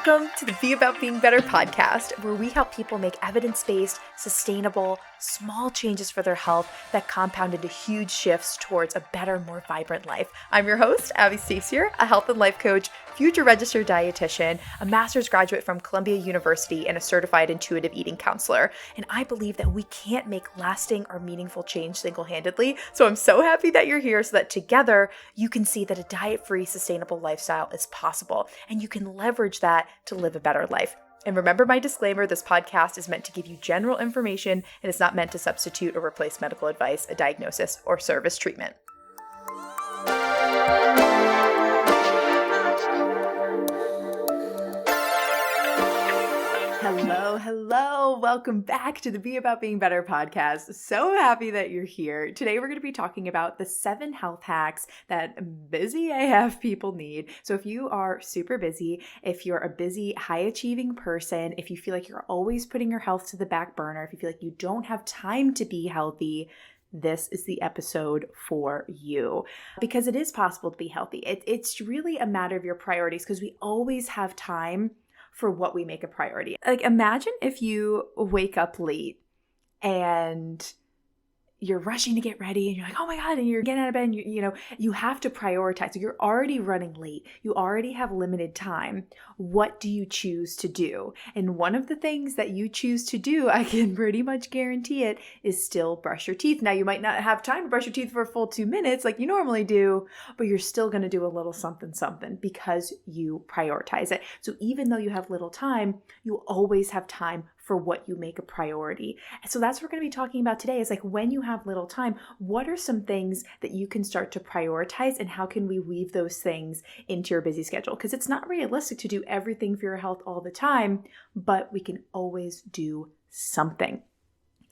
Welcome to the Be About Being Better podcast, where we help people make evidence-based, sustainable, small changes for their health that compound into huge shifts towards a better, more vibrant life. I'm your host, Abby Stacey, a health and life coach, future registered dietitian, a master's graduate from Columbia University, and a certified intuitive eating counselor. And I believe that we can't make lasting or meaningful change single-handedly. So I'm so happy that you're here so that together you can see that a diet-free, sustainable lifestyle is possible, and you can leverage that to live a better life. And remember my disclaimer, this podcast is meant to give you general information and it's not meant to substitute or replace medical advice, a diagnosis, or service treatment. Hello. Welcome back to the Be About Being Better podcast. So happy that you're here. Today we're going to be talking about the 7 health hacks that busy AF people need. So if you are super busy, if you're a busy, high-achieving person, if you feel like you're always putting your health to the back burner, if you feel like you don't have time to be healthy, this is the episode for you, because it is possible to be healthy. It's really a matter of your priorities, because we always have time for what we make a priority. Like, imagine if you wake up late and you're rushing to get ready and you're like, oh my God, and you're getting out of bed and you have to prioritize. So you're already running late. You already have limited time. What do you choose to do? And one of the things that you choose to do, I can pretty much guarantee it, is still brush your teeth. Now, you might not have time to brush your teeth for a full 2 minutes like you normally do, but you're still going to do a little something because you prioritize it. So even though you have little time, you always have time for what you make a priority. So that's what we're going to be talking about today, is like, when you have little time, what are some things that you can start to prioritize, and how can we weave those things into your busy schedule? Because it's not realistic to do everything for your health all the time, but we can always do something.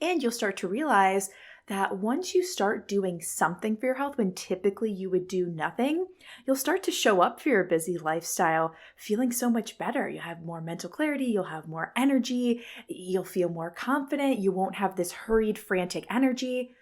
And you'll start to realize that once you start doing something for your health, when typically you would do nothing, you'll start to show up for your busy lifestyle feeling so much better. You'll have more mental clarity, you'll have more energy, you'll feel more confident, you won't have this hurried, frantic energy,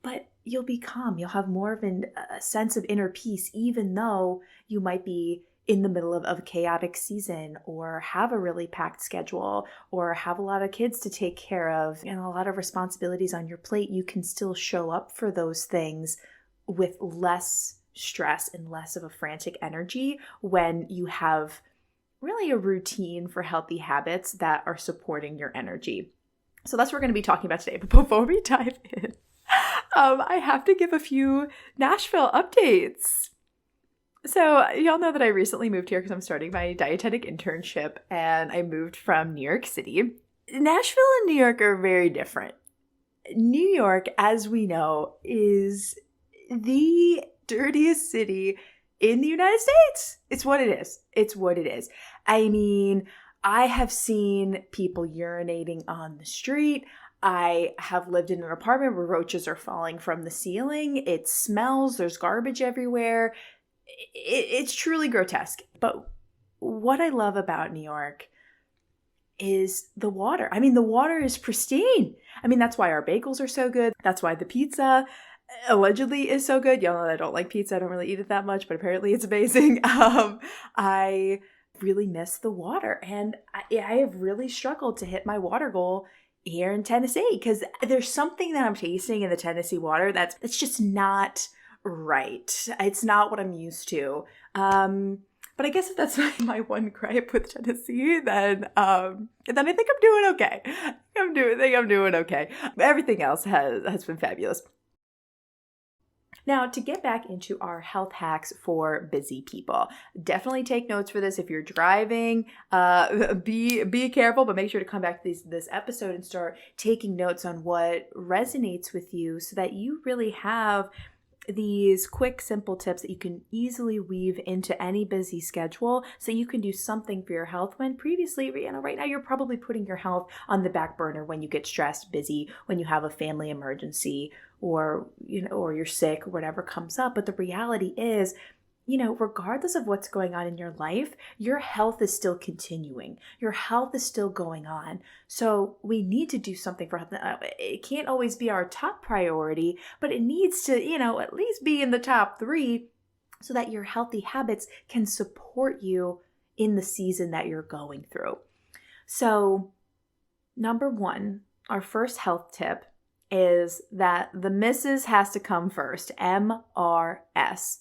but you'll be calm. You'll have more of a sense of inner peace, even though you might be in the middle of a chaotic season, or have a really packed schedule, or have a lot of kids to take care of and a lot of responsibilities on your plate. You can still show up for those things with less stress and less of a frantic energy when you have really a routine for healthy habits that are supporting your energy. So that's what we're going to be talking about today. But before we dive in, I have to give a few Nashville updates. So y'all know that I recently moved here because I'm starting my dietetic internship, and I moved from New York City. Nashville and New York are very different. New York, as we know, is the dirtiest city in the United States. It's what it is. It's what it is. I mean, I have seen people urinating on the street. I have lived in an apartment where roaches are falling from the ceiling. It smells. There's garbage everywhere. It's truly grotesque. But what I love about New York is the water. I mean, the water is pristine. I mean, that's why our bagels are so good. That's why the pizza allegedly is so good. Y'all know that I don't like pizza. I don't really eat it that much, but apparently it's amazing. I really miss the water. And I have really struggled to hit my water goal here in Tennessee, because there's something that I'm tasting in the Tennessee water that's just not right. It's not what I'm used to. But I guess if that's my one gripe with Tennessee, then I think I'm doing okay. I think I'm doing okay. Everything else has been fabulous. Now, to get back into our health hacks for busy people, definitely take notes for this. If you're driving, be careful, but make sure to come back to this episode and start taking notes on what resonates with you, so that you really have these quick, simple tips that you can easily weave into any busy schedule, so you can do something for your health when previously, right now you're probably putting your health on the back burner when you get stressed, busy, when you have a family emergency, or you're sick, or whatever comes up. But the reality is, regardless of what's going on in your life, your health is still continuing. Your health is still going on. So we need to do something for health. It can't always be our top priority, but it needs to, at least be in the top 3, so that your healthy habits can support you in the season that you're going through. So, number one, our first health tip is that the misses has to come first, MRS.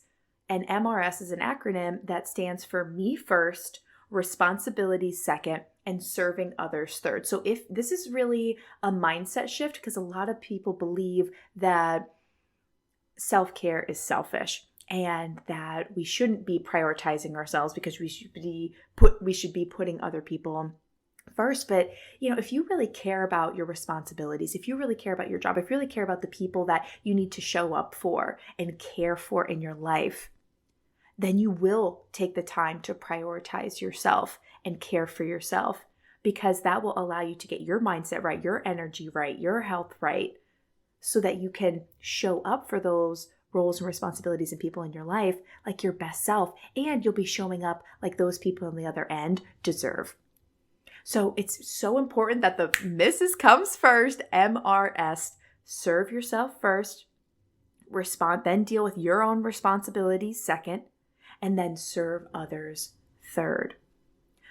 And MRS is an acronym that stands for me first, responsibility second, and serving others third. So if this is really a mindset shift, because a lot of people believe that self-care is selfish and that we shouldn't be prioritizing ourselves because we should be putting other people first. But, if you really care about your responsibilities, if you really care about your job, if you really care about the people that you need to show up for and care for in your life, then you will take the time to prioritize yourself and care for yourself, because that will allow you to get your mindset right, your energy right, your health right, so that you can show up for those roles and responsibilities and people in your life like your best self, and you'll be showing up like those people on the other end deserve. So it's so important that the missus comes first, MRS, serve yourself first, then deal with your own responsibilities second, and then serve others third.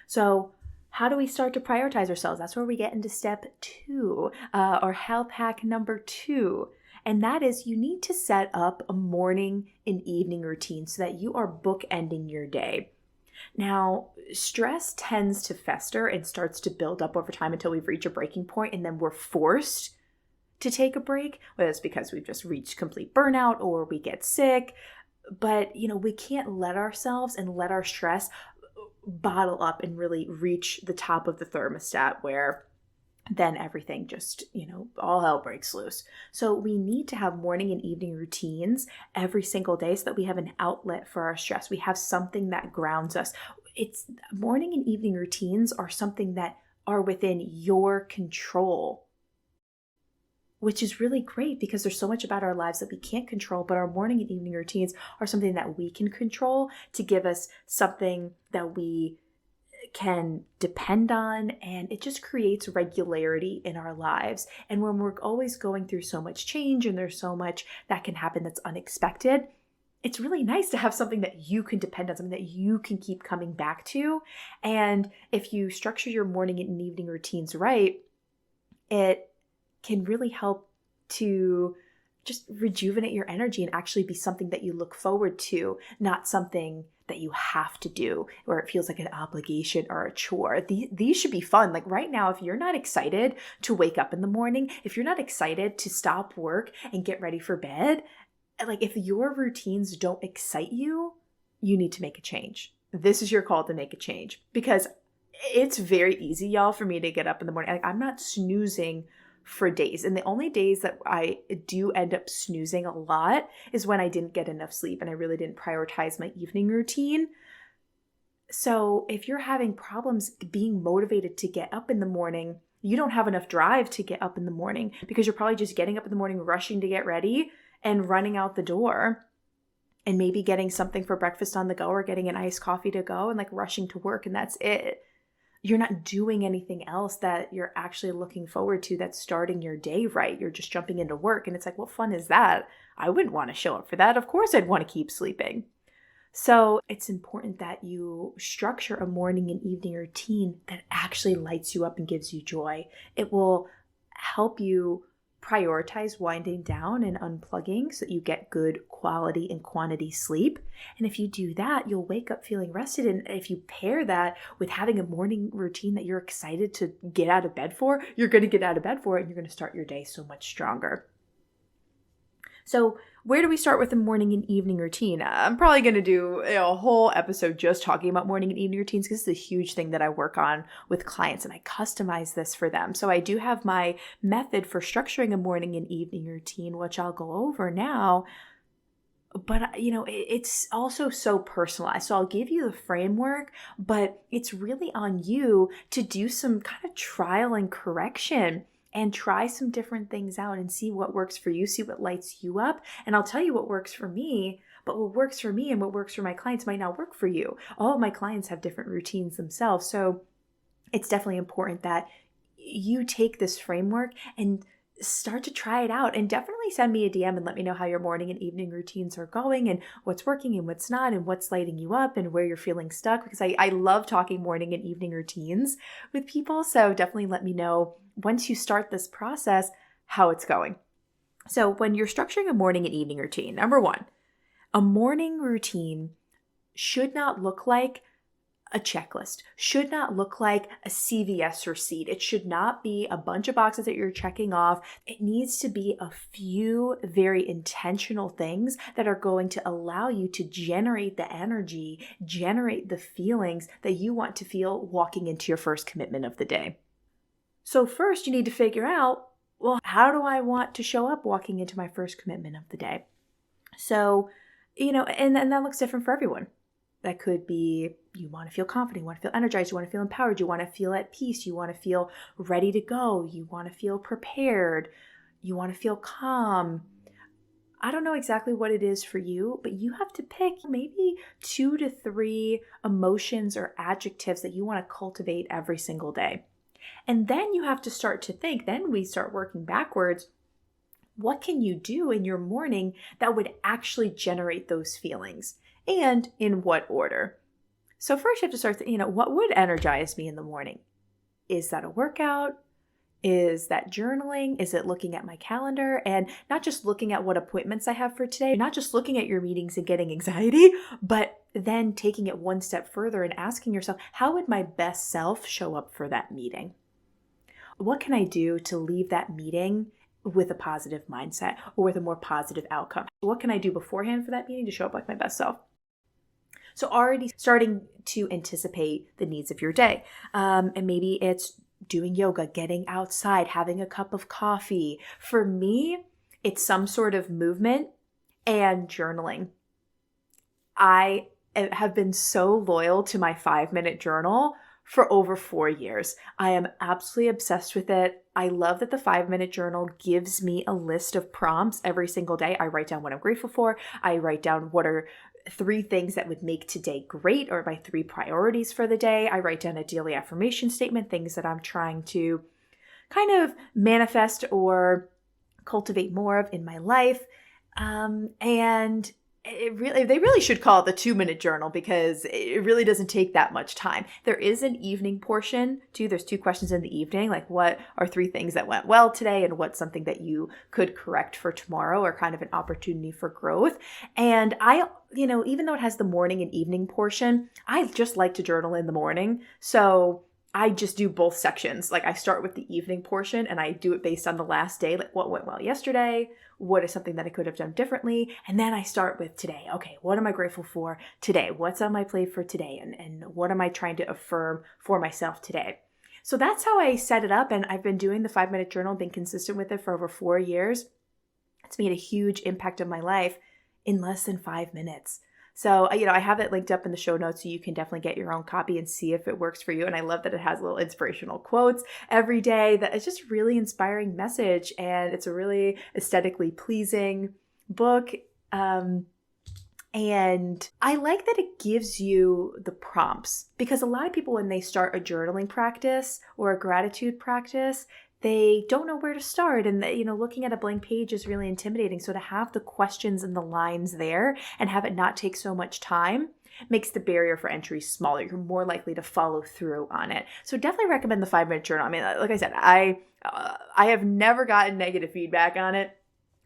So how do we start to prioritize ourselves? That's where we get into step 2, or health hack number 2. And that is, you need to set up a morning and evening routine so that you are bookending your day. Now, stress tends to fester and starts to build up over time until we've reached a breaking point, and then we're forced to take a break, whether it's because we've just reached complete burnout or we get sick. But, we can't let ourselves and let our stress bottle up and really reach the top of the thermostat where then everything just, all hell breaks loose. So we need to have morning and evening routines every single day so that we have an outlet for our stress. We have something that grounds us. It's morning and evening routines are something that are within your control, which is really great because there's so much about our lives that we can't control, but our morning and evening routines are something that we can control to give us something that we can depend on, and it just creates regularity in our lives. And when we're always going through so much change and there's so much that can happen that's unexpected, it's really nice to have something that you can depend on, something that you can keep coming back to. And if you structure your morning and evening routines right, it can really help to just rejuvenate your energy and actually be something that you look forward to, not something that you have to do where it feels like an obligation or a chore. These should be fun. Like right now, if you're not excited to wake up in the morning, if you're not excited to stop work and get ready for bed, like if your routines don't excite you, you need to make a change. This is your call to make a change, because it's very easy, y'all, for me to get up in the morning. Like I'm not snoozing for days. And the only days that I do end up snoozing a lot is when I didn't get enough sleep and I really didn't prioritize my evening routine. So if you're having problems being motivated to get up in the morning, you don't have enough drive to get up in the morning because you're probably just getting up in the morning, rushing to get ready and running out the door and maybe getting something for breakfast on the go or getting an iced coffee to go and like rushing to work, and that's it. You're not doing anything else that you're actually looking forward to that's starting your day right. You're just jumping into work. And it's like, what fun is that? I wouldn't want to show up for that. Of course, I'd want to keep sleeping. So it's important that you structure a morning and evening routine that actually lights you up and gives you joy. It will help you prioritize winding down and unplugging so that you get good quality and quantity sleep. And if you do that, you'll wake up feeling rested. And if you pair that with having a morning routine that you're excited to get out of bed for, you're going to get out of bed for it and you're going to start your day so much stronger. So where do we start with the morning and evening routine? I'm probably going to do a whole episode just talking about morning and evening routines because it's a huge thing that I work on with clients and I customize this for them. So I do have my method for structuring a morning and evening routine, which I'll go over now. But, it's also so personalized. So I'll give you the framework, but it's really on you to do some kind of trial and correction and try some different things out and see what works for you, see what lights you up. And I'll tell you what works for me, but what works for me and what works for my clients might not work for you. All of my clients have different routines themselves. So it's definitely important that you take this framework and start to try it out, and definitely send me a DM and let me know how your morning and evening routines are going and what's working and what's not and what's lighting you up and where you're feeling stuck, because I love talking morning and evening routines with people. So definitely let me know once you start this process how it's going. So when you're structuring a morning and evening routine, number one, a morning routine should not look like a checklist, should not look like a CVS receipt. It should not be a bunch of boxes that you're checking off. It needs to be a few very intentional things that are going to allow you to generate the energy, generate the feelings that you want to feel walking into your first commitment of the day. So first you need to figure out, well, how do I want to show up walking into my first commitment of the day? So, and that looks different for everyone. That could be you want to feel confident, you want to feel energized, you want to feel empowered, you want to feel at peace, you want to feel ready to go, you want to feel prepared, you want to feel calm. I don't know exactly what it is for you, but you have to pick maybe 2 to 3 emotions or adjectives that you want to cultivate every single day. And then you have to start to think, then we start working backwards. What can you do in your morning that would actually generate those feelings? And in what order? So first you have to start thinking, what would energize me in the morning? Is that a workout? Is that journaling? Is it looking at my calendar and not just looking at what appointments I have for today, not just looking at your meetings and getting anxiety, but then taking it one step further and asking yourself, how would my best self show up for that meeting? What can I do to leave that meeting with a positive mindset or with a more positive outcome? What can I do beforehand for that meeting to show up like my best self? So already starting to anticipate the needs of your day. And maybe it's doing yoga, getting outside, having a cup of coffee. For me, it's some sort of movement and journaling. I have been so loyal to my 5-minute journal for over 4 years. I am absolutely obsessed with it. I love that the 5-minute journal gives me a list of prompts every single day. I write down what I'm grateful for. I write down what are 3 things that would make today great, or my 3 priorities for the day. I write down a daily affirmation statement, things that I'm trying to kind of manifest or cultivate more of in my life. And they really should call it the 2-minute journal, because it really doesn't take that much time. There is an evening portion too. There's 2 questions in the evening, like what are 3 things that went well today and what's something that you could correct for tomorrow, or kind of an opportunity for growth. And even though it has the morning and evening portion, I just like to journal in the morning. So I just do both sections. Like I start with the evening portion and I do it based on the last day, like what went well yesterday, what is something that I could have done differently, and then I start with today. Okay, what am I grateful for today? What's on my plate for today? And what am I trying to affirm for myself today? So that's how I set it up, and I've been doing the 5-minute journal, been consistent with it for over 4 years. It's made a huge impact on my life in less than 5 minutes. So, I have it linked up in the show notes, so you can definitely get your own copy and see if it works for you. And I love that it has little inspirational quotes every day. That it's just really inspiring message, and it's a really aesthetically pleasing book. And I like that it gives you the prompts, because a lot of people, when they start a journaling practice or a gratitude practice, they don't know where to start. And, looking at a blank page is really intimidating. So to have the questions and the lines there and have it not take so much time makes the barrier for entry smaller. You're more likely to follow through on it. So definitely recommend the 5-minute journal. I mean, like I said, I have never gotten negative feedback on it.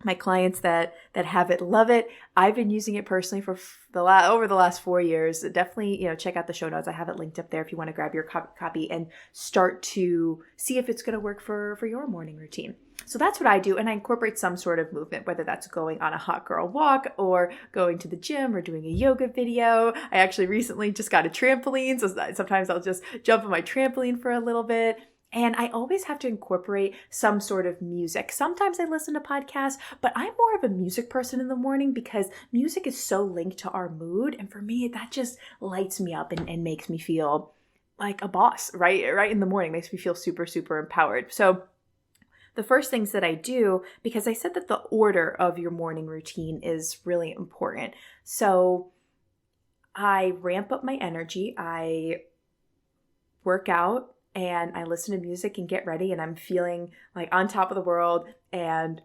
My clients that have it love it. I've been using it personally for over the last 4 years. Definitely, check out the show notes. I have it linked up there if you want to grab your copy and start to see if it's going to work for your morning routine. So that's what I do, and I incorporate some sort of movement, whether that's going on a hot girl walk or going to the gym or doing a yoga video. I actually recently just got a trampoline, so sometimes I'll just jump on my trampoline for a little bit. And I always have to incorporate some sort of music. Sometimes I listen to podcasts, but I'm more of a music person in the morning, because music is so linked to our mood. And for me, that just lights me up and makes me feel like a boss, right? Right in the morning, makes me feel super, super empowered. So the first things that I do, because I said that the order of your morning routine is really important. So I ramp up my energy. I work out and I listen to music and get ready, and I'm feeling like on top of the world, and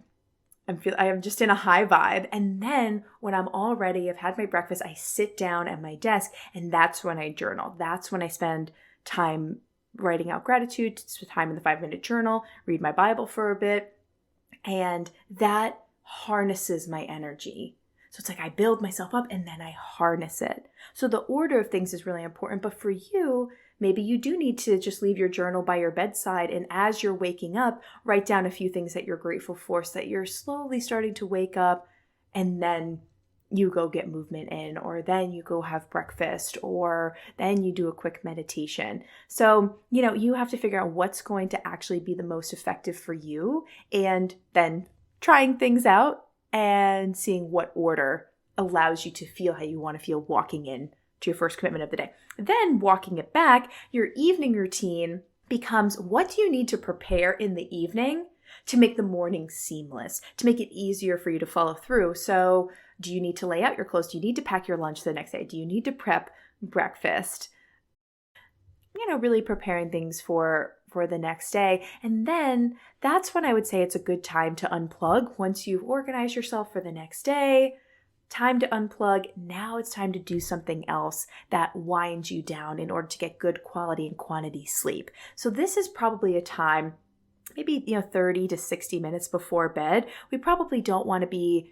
I am just in a high vibe. And then when I'm all ready, I've had my breakfast, I sit down at my desk, and that's when I journal. That's when I spend time writing out gratitude, time in the 5-minute journal, read my Bible for a bit, and that harnesses my energy. So it's like I build myself up and then I harness it. So the order of things is really important. But for you, maybe you do need to just leave your journal by your bedside, and as you're waking up, write down a few things that you're grateful for so that you're slowly starting to wake up, and then you go get movement in, or then you go have breakfast, or then you do a quick meditation. So, you have to figure out what's going to actually be the most effective for you, and then trying things out and seeing what order allows you to feel how you want to feel walking in to your first commitment of the day. Then walking it back, your evening routine becomes, what do you need to prepare in the evening to make the morning seamless, to make it easier for you to follow through? So do you need to lay out your clothes? Do you need to pack your lunch the next day? Do you need to prep breakfast? Really preparing things for the next day. And then that's when I would say it's a good time to unplug. Once you've organized yourself for the next day, time to unplug. Now it's time to do something else that winds you down in order to get good quality and quantity sleep. So this is probably a time, maybe 30 to 60 minutes before bed. We probably don't want to be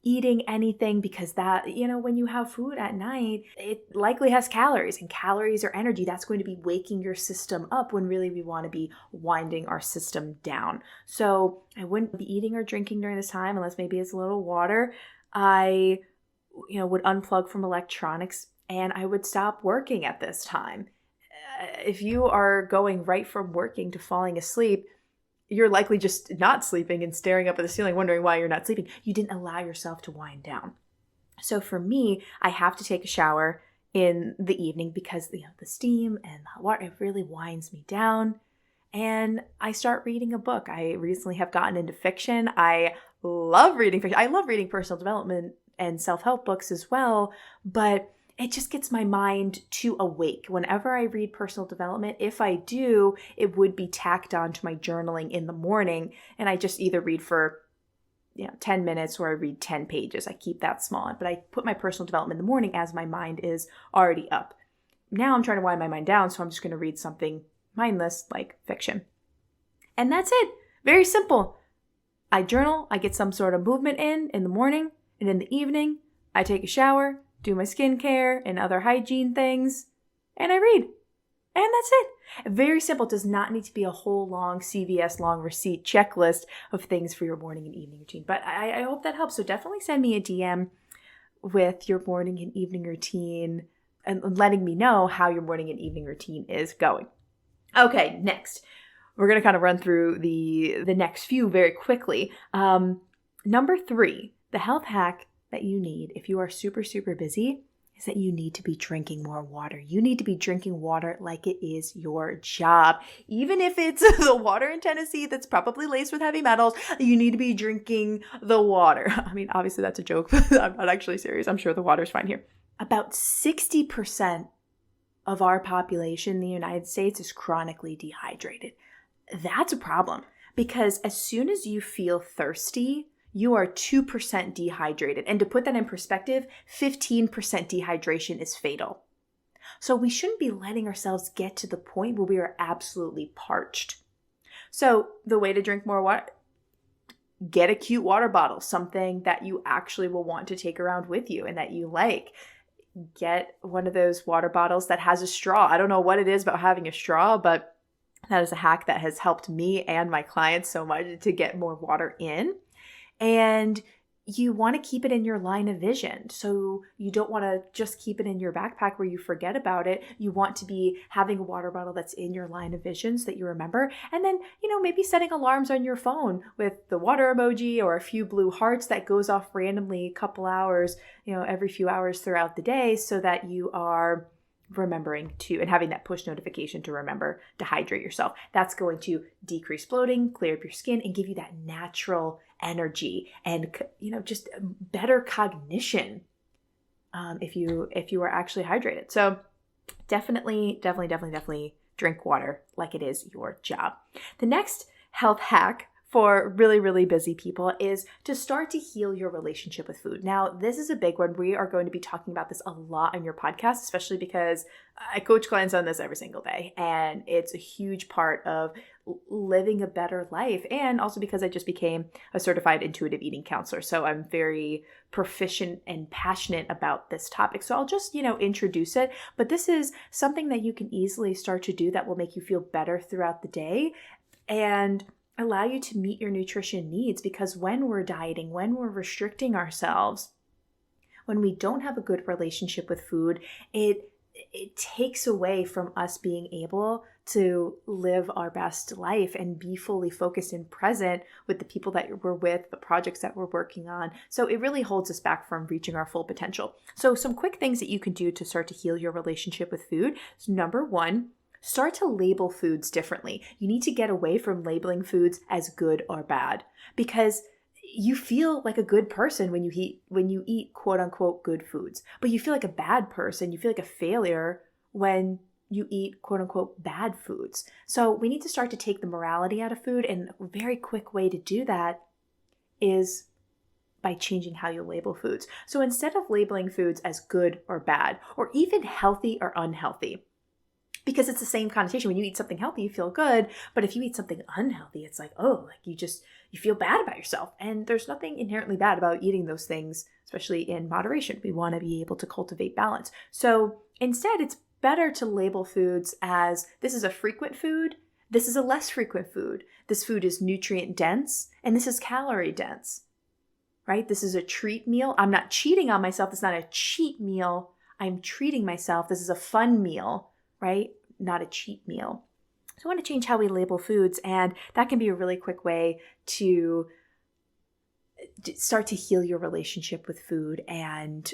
eating anything, because that, when you have food at night, it likely has calories, and calories are energy. That's going to be waking your system up when really we want to be winding our system down. So I wouldn't be eating or drinking during this time, unless maybe it's a little water. I, would unplug from electronics, and I would stop working at this time. If you are going right from working to falling asleep, you're likely just not sleeping and staring up at the ceiling, wondering why you're not sleeping. You didn't allow yourself to wind down. So for me, I have to take a shower in the evening, because the steam and the hot water, it really winds me down. And I start reading a book. I recently have gotten into fiction. I love reading fiction. I love reading personal development and self-help books as well, but it just gets my mind to awake. Whenever I read personal development, if I do, it would be tacked on to my journaling in the morning. And I just either read for 10 minutes, or I read 10 pages. I keep that small. But I put my personal development in the morning as my mind is already up. Now I'm trying to wind my mind down, so I'm just going to read something mindless like fiction. And that's it. Very simple. I journal, I get some sort of movement in the morning, and in the evening, I take a shower, do my skincare and other hygiene things, and I read. And that's it. Very simple. It does not need to be a whole long CVS long receipt checklist of things for your morning and evening routine. But I hope that helps. So definitely send me a DM with your morning and evening routine and letting me know how your morning and evening routine is going. Okay, next. We're going to kind of run through the next few very quickly. Number 3, the health hack that you need if you are super, super busy is that you need to be drinking more water. You need to be drinking water like it is your job. Even if it's the water in Tennessee that's probably laced with heavy metals, you need to be drinking the water. I mean, obviously that's a joke, but I'm not actually serious. I'm sure the water's fine here. About 60% of our population in the United States is chronically dehydrated. That's a problem, because as soon as you feel thirsty, you are 2% dehydrated. And to put that in perspective, 15% dehydration is fatal. So we shouldn't be letting ourselves get to the point where we are absolutely parched. So the way to drink more water, get a cute water bottle, something that you actually will want to take around with you and that you like. Get one of those water bottles that has a straw. I don't know what it is about having a straw, but that is a hack that has helped me and my clients so much to get more water in. And you want to keep it in your line of vision. So you don't want to just keep it in your backpack where you forget about it. You want to be having a water bottle that's in your line of vision so that you remember. And then, maybe setting alarms on your phone with the water emoji or a few blue hearts that goes off randomly a couple hours, every few hours throughout the day, so that you are remembering to, and having that push notification to remember to hydrate yourself. That's going to decrease bloating, clear up your skin, and give you that natural energy and, just better cognition if you are actually hydrated. So definitely drink water like it is your job. The next health hack for really, really busy people is to start to heal your relationship with food. Now, this is a big one. We are going to be talking about this a lot on your podcast, especially because I coach clients on this every single day. And it's a huge part of living a better life. And also because I just became a certified intuitive eating counselor. So I'm very proficient and passionate about this topic. So I'll just, introduce it. But this is something that you can easily start to do that will make you feel better throughout the day and allow you to meet your nutrition needs. Because when we're dieting, when we're restricting ourselves, when we don't have a good relationship with food, it takes away from us being able to live our best life and be fully focused and present with the people that we're with, the projects that we're working on. So it really holds us back from reaching our full potential. So some quick things that you can do to start to heal your relationship with food. So number one, start to label foods differently. You need to get away from labeling foods as good or bad, because you feel like a good person when you eat quote unquote good foods, but you feel like a bad person. You feel like a failure when you eat quote unquote bad foods. So we need to start to take the morality out of food. And a very quick way to do that is by changing how you label foods. So instead of labeling foods as good or bad, or even healthy or unhealthy, because it's the same connotation. When you eat something healthy, you feel good. But if you eat something unhealthy, it's like, you feel bad about yourself. And there's nothing inherently bad about eating those things, especially in moderation. We want to be able to cultivate balance. So instead, it's better to label foods as this is a frequent food, this is a less frequent food, this food is nutrient dense, and this is calorie dense, right? This is a treat meal. I'm not cheating on myself. It's not a cheat meal. I'm treating myself. This is a fun meal, right? Not a cheat meal. So I want to change how we label foods, and that can be a really quick way to start to heal your relationship with food and,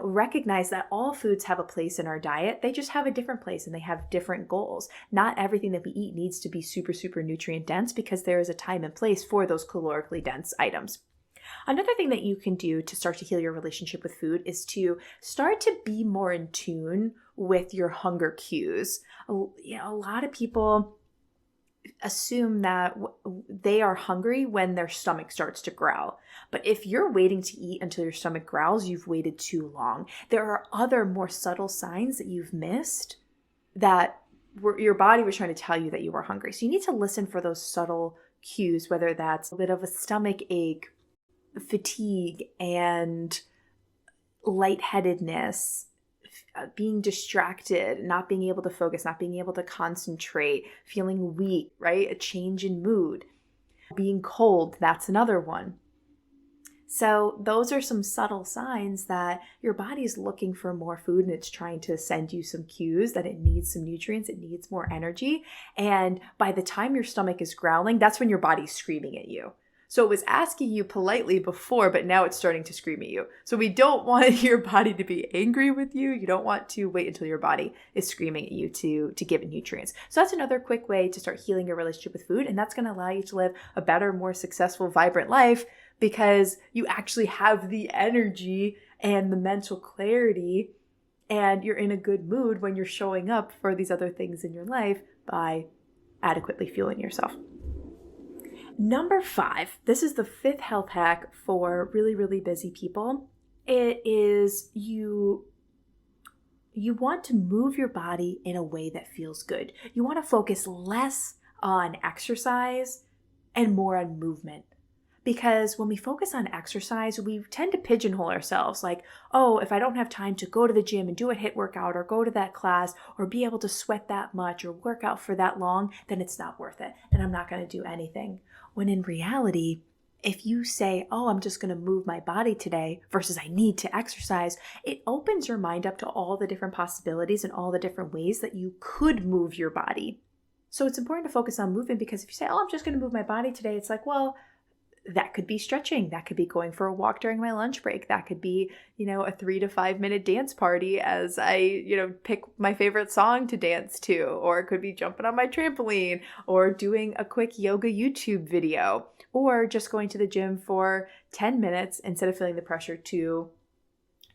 recognize that all foods have a place in our diet. They just have a different place and they have different goals. Not everything that we eat needs to be super, super nutrient dense, because there is a time and place for those calorically dense items. Another thing that you can do to start to heal your relationship with food is to start to be more in tune with your hunger cues. A lot of people assume that they are hungry when their stomach starts to growl. But if you're waiting to eat until your stomach growls, you've waited too long. There are other more subtle signs that you've missed that your body was trying to tell you that you were hungry. So you need to listen for those subtle cues, whether that's a bit of a stomach ache, fatigue, and lightheadedness, being distracted, not being able to focus, not being able to concentrate, feeling weak, right? A change in mood, being cold, that's another one. So those are some subtle signs that your body is looking for more food and it's trying to send you some cues that it needs some nutrients, it needs more energy. And by the time your stomach is growling, that's when your body's screaming at you. So it was asking you politely before, but now it's starting to scream at you. So we don't want your body to be angry with you. You don't want to wait until your body is screaming at you to give it nutrients. So that's another quick way to start healing your relationship with food. And that's going to allow you to live a better, more successful, vibrant life, because you actually have the energy and the mental clarity, and you're in a good mood when you're showing up for these other things in your life by adequately fueling yourself. Number 5, this is the 5th health hack for really, really busy people. It is you want to move your body in a way that feels good. You want to focus less on exercise and more on movement. Because when we focus on exercise, we tend to pigeonhole ourselves like, oh, if I don't have time to go to the gym and do a HIIT workout or go to that class or be able to sweat that much or work out for that long, then it's not worth it and I'm not going to do anything. When in reality, if you say, oh, I'm just going to move my body today versus I need to exercise, it opens your mind up to all the different possibilities and all the different ways that you could move your body. So it's important to focus on movement, because if you say, oh, I'm just going to move my body today, it's like, well, that could be stretching. That could be going for a walk during my lunch break. That could be, a 3 to 5 minute dance party as I, pick my favorite song to dance to, or it could be jumping on my trampoline or doing a quick yoga YouTube video, or just going to the gym for 10 minutes instead of feeling the pressure to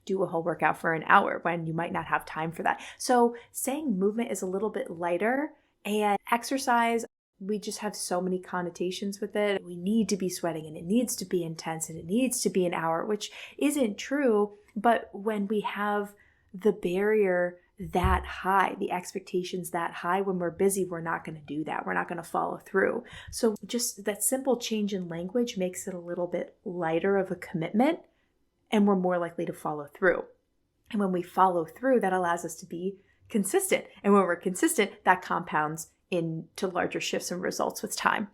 do a whole workout for an hour when you might not have time for that. So saying movement is a little bit lighter, and exercise, we just have so many connotations with it. We need to be sweating and it needs to be intense and it needs to be an hour, which isn't true. But when we have the barrier that high, the expectations that high, when we're busy, we're not going to do that. We're not going to follow through. So just that simple change in language makes it a little bit lighter of a commitment, and we're more likely to follow through. And when we follow through, that allows us to be consistent. And when we're consistent, that compounds into larger shifts and results with time.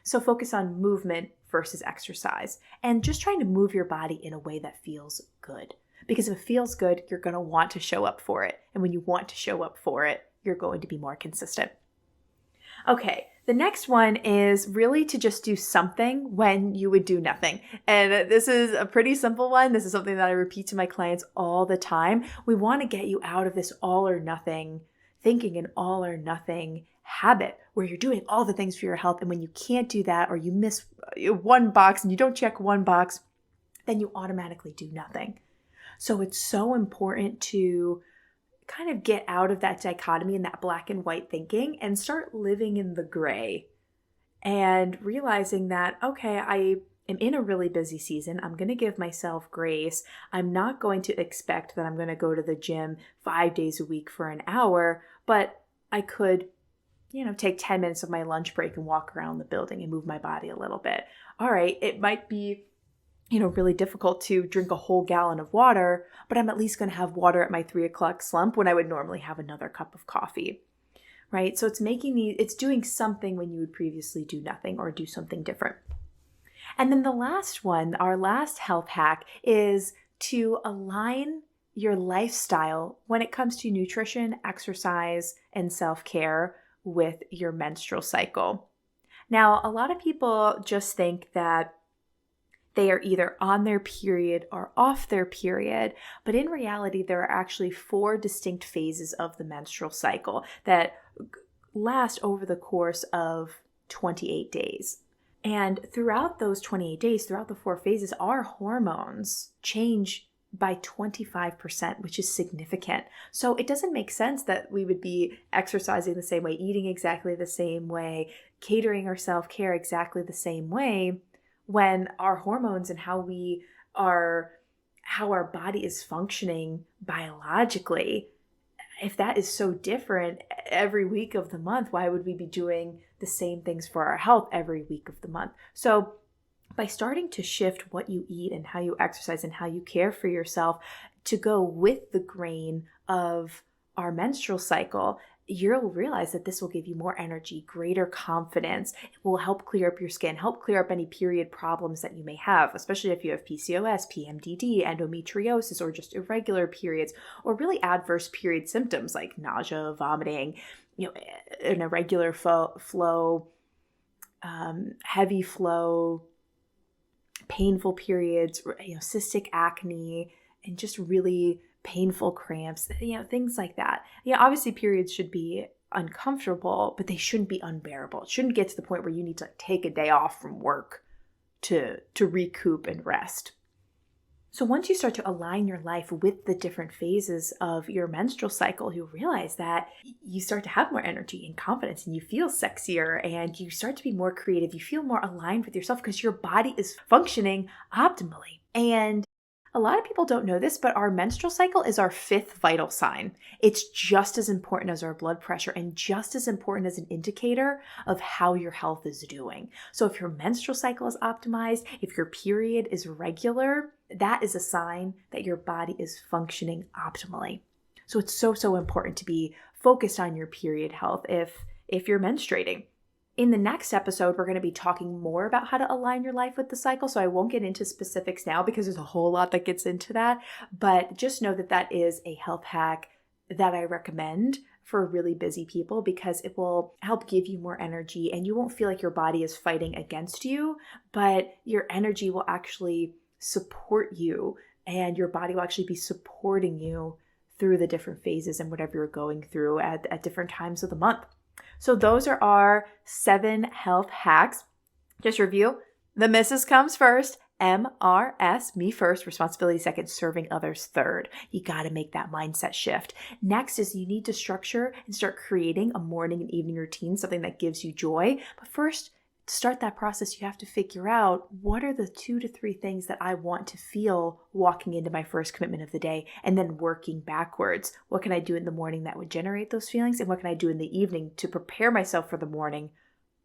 So focus on movement versus exercise, and just trying to move your body in a way that feels good. Because if it feels good, you're going to want to show up for it. And when you want to show up for it, you're going to be more consistent. Okay, the next one is really to just do something when you would do nothing. And this is a pretty simple one. This is something that I repeat to my clients all the time. We want to get you out of this all or nothing thinking, an all or nothing habit where you're doing all the things for your health. And when you can't do that, or you miss one box and you don't check one box, then you automatically do nothing. So it's so important to kind of get out of that dichotomy and that black and white thinking and start living in the gray and realizing that, okay, I am in a really busy season. I'm going to give myself grace. I'm not going to expect that I'm going to go to the gym 5 days a week for an hour, but I could, take 10 minutes of my lunch break and walk around the building and move my body a little bit. All right, it might be really difficult to drink a whole gallon of water, but I'm at least going to have water at my 3 o'clock slump when I would normally have another cup of coffee, right? So it's doing something when you would previously do nothing or do something different. And then the last one, our last health hack, is to align your lifestyle when it comes to nutrition, exercise, and self-care with your menstrual cycle. Now, a lot of people just think that they are either on their period or off their period, but in reality, there are actually 4 distinct phases of the menstrual cycle that last over the course of 28 days. And throughout those 28 days, throughout the 4 phases, our hormones change by 25%, which is significant. So it doesn't make sense that we would be exercising the same way, eating exactly the same way, catering our self-care exactly the same way, when our hormones and how our body is functioning biologically, if that is so different every week of the month, why would we be doing the same things for our health every week of the month? So by starting to shift what you eat and how you exercise and how you care for yourself to go with the grain of our menstrual cycle, you'll realize that this will give you more energy, greater confidence. It will help clear up your skin, help clear up any period problems that you may have, especially if you have PCOS, PMDD, endometriosis, or just irregular periods, or really adverse period symptoms like nausea, vomiting, an irregular flow, heavy flow, painful periods, cystic acne, and just really painful cramps, things like that. Obviously periods should be uncomfortable, but they shouldn't be unbearable. It shouldn't get to the point where you need to take a day off from work to recoup and rest. So once you start to align your life with the different phases of your menstrual cycle, you'll realize that you start to have more energy and confidence, and you feel sexier, and you start to be more creative. You feel more aligned with yourself because your body is functioning optimally. And a lot of people don't know this, but our menstrual cycle is our 5th vital sign. It's just as important as our blood pressure and just as important as an indicator of how your health is doing. So if your menstrual cycle is optimized, if your period is regular, that is a sign that your body is functioning optimally. So it's so important to be focused on your period health if you're menstruating. In the next episode, we're going to be talking more about how to align your life with the cycle. So I won't get into specifics now because there's a whole lot that gets into that. But just know that that is a health hack that I recommend for really busy people because it will help give you more energy and you won't feel like your body is fighting against you, but your energy will actually support you and your body will actually be supporting you through the different phases and whatever you're going through at different times of the month. So those are our 7 health hacks. Just review. The missus comes first, MRS, me first, responsibility second, serving others third. You got to make that mindset shift. Next is you need to structure and start creating a morning and evening routine, something that gives you joy. But first, to start that process, you have to figure out what are the 2 to 3 things that I want to feel walking into my first commitment of the day, and then working backwards. What can I do in the morning that would generate those feelings? And what can I do in the evening to prepare myself for the morning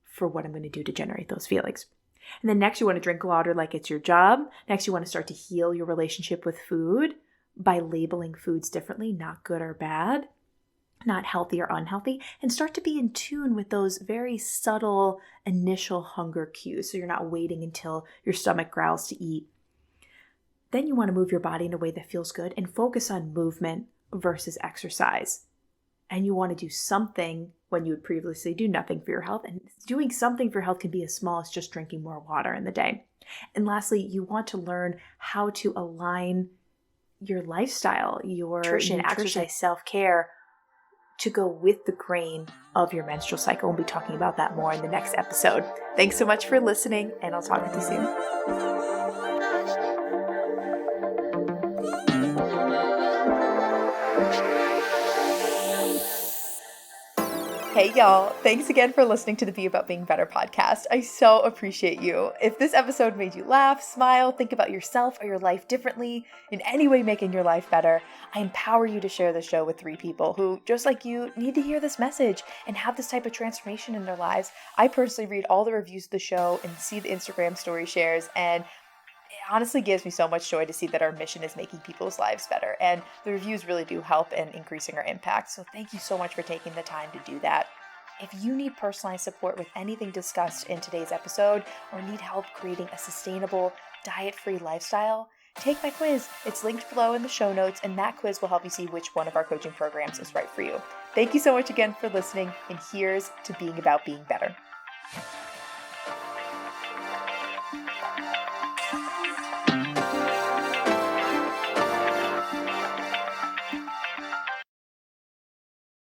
for what I'm going to do to generate those feelings? And then next, you want to drink water like it's your job. Next, you want to start to heal your relationship with food by labeling foods differently, not good or bad, not healthy or unhealthy, and start to be in tune with those very subtle initial hunger cues so you're not waiting until your stomach growls to eat. Then you want to move your body in a way that feels good and focus on movement versus exercise. And you want to do something when you would previously do nothing for your health. And doing something for your health can be as small as just drinking more water in the day. And lastly, you want to learn how to align your lifestyle, your nutrition, exercise, self-care to go with the grain of your menstrual cycle. We'll be talking about that more in the next episode. Thanks so much for listening, and I'll talk with you soon. Hey y'all, thanks again for listening to the Be About Being Better podcast. I so appreciate you. If this episode made you laugh, smile, think about yourself or your life differently, in any way making your life better, I empower you to share the show with 3 people who, just like you, need to hear this message and have this type of transformation in their lives. I personally read all the reviews of the show and see the Instagram story shares, and it honestly gives me so much joy to see that our mission is making people's lives better. And the reviews really do help in increasing our impact. So thank you so much for taking the time to do that. If you need personalized support with anything discussed in today's episode or need help creating a sustainable, diet-free lifestyle, take my quiz. It's linked below in the show notes, and that quiz will help you see which one of our coaching programs is right for you. Thank you so much again for listening, and here's to being about being better.